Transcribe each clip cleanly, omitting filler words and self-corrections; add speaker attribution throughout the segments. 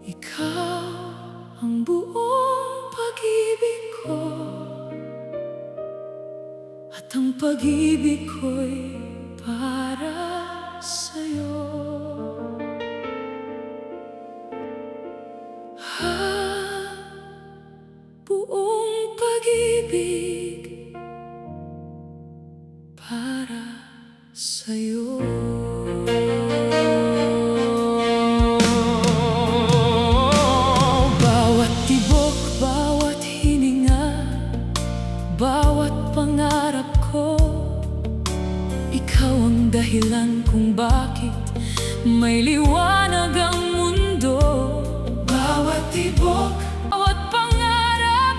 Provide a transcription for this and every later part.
Speaker 1: Ikaw ang buong pag-ibig ko, at ang pag-ibig ko'y para sa'yo. Buong pag-ibig para sa'yo. Bawat tibok, bawat hininga, bawat pangarap ko, ikaw ang dahilan kung bakit may liwanag ang mundo. Bawat tibok, bawat pangarap,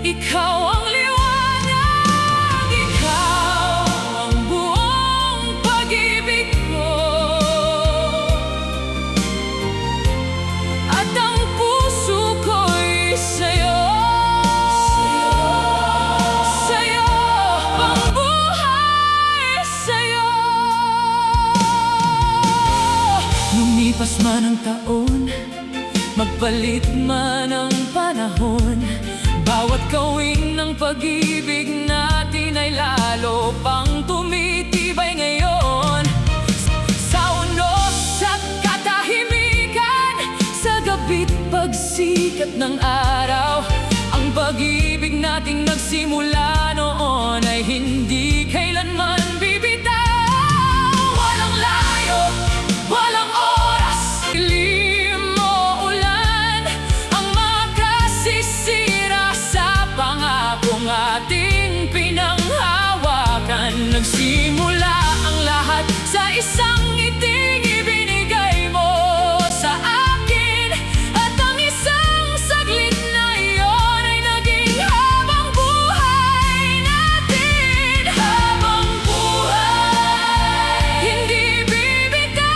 Speaker 1: ikaw ang liwanag. Ikaw ang buong pag-ibig ko, at ang puso ko'y sa'yo. Sa'yo, ang buhay sa'yo. Lumipas man ang taon, magpalit man ang panahon, bawat gawin ng pag-ibig natin ay lalo pang tumitibay ngayon. Sa unos at katahimikan, sa gabi't pagsikat ng araw, ang pag-ibig nating nagsimula noon ay hindi kailanman bibitaw. Walang layo, walang oras, dilim o ulan, ang makasisira sa pangakong ating pinanghawakan. Nagsimula ang lahat sa isang ngiting ibinigay mo sa akin, at ang isang saglit na iyon ay naging habang buhay natin. Habang buhay, hindi bibitaw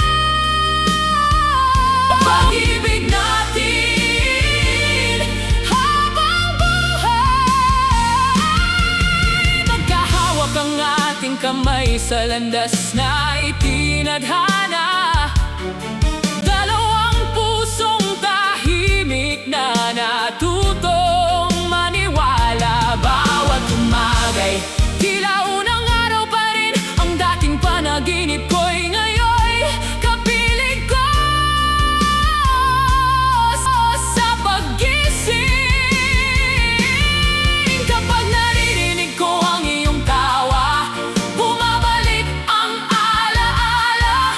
Speaker 1: pag-ibig natin. Habang buhay, magkahawak ang ating kamay sa landas na itinadhana. Dalawang pusong tahimik na natutong maniwala. Bawat umagay, tila unang araw pa rin, ang dating panaginip ko'y ngayoy kapiling ko. Sa paggising, kapag naririnig ko ang iyong tawa, bumabalik ang alaala.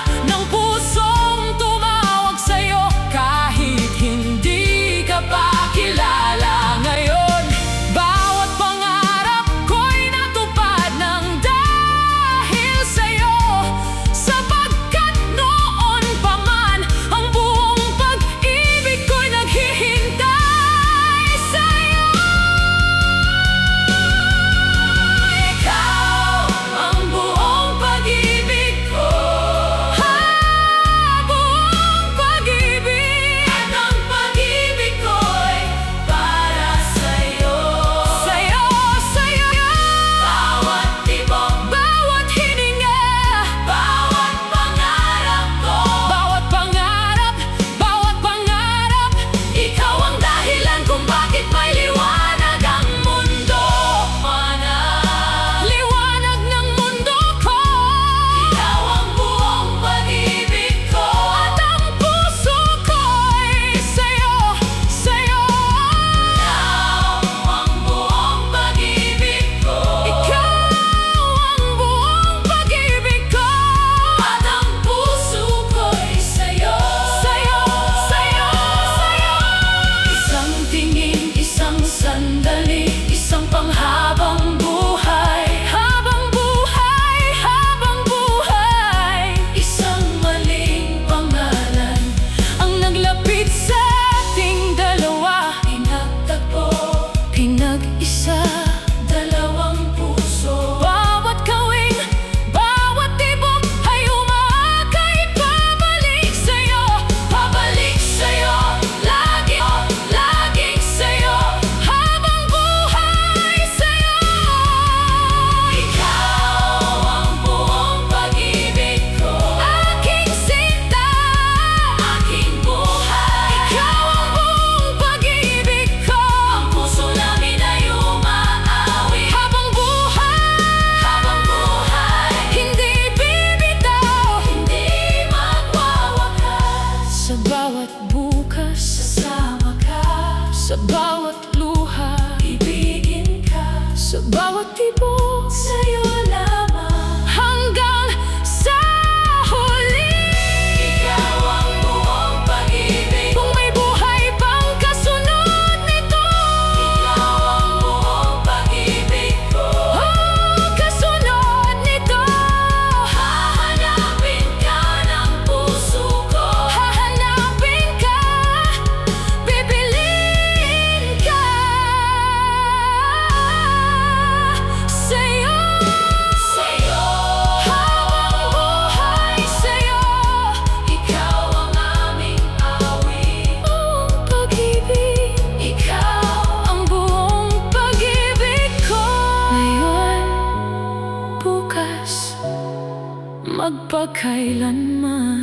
Speaker 1: magpakailanman.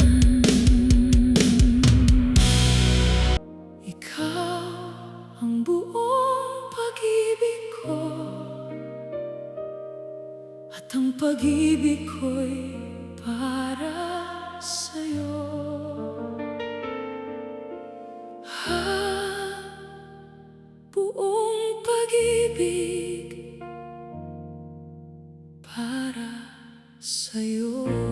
Speaker 1: Ikaw ang buong pag-ibig ko, at ang pag-ibig ko'y para sa'yo. Buong pag-ibig para sa'yo.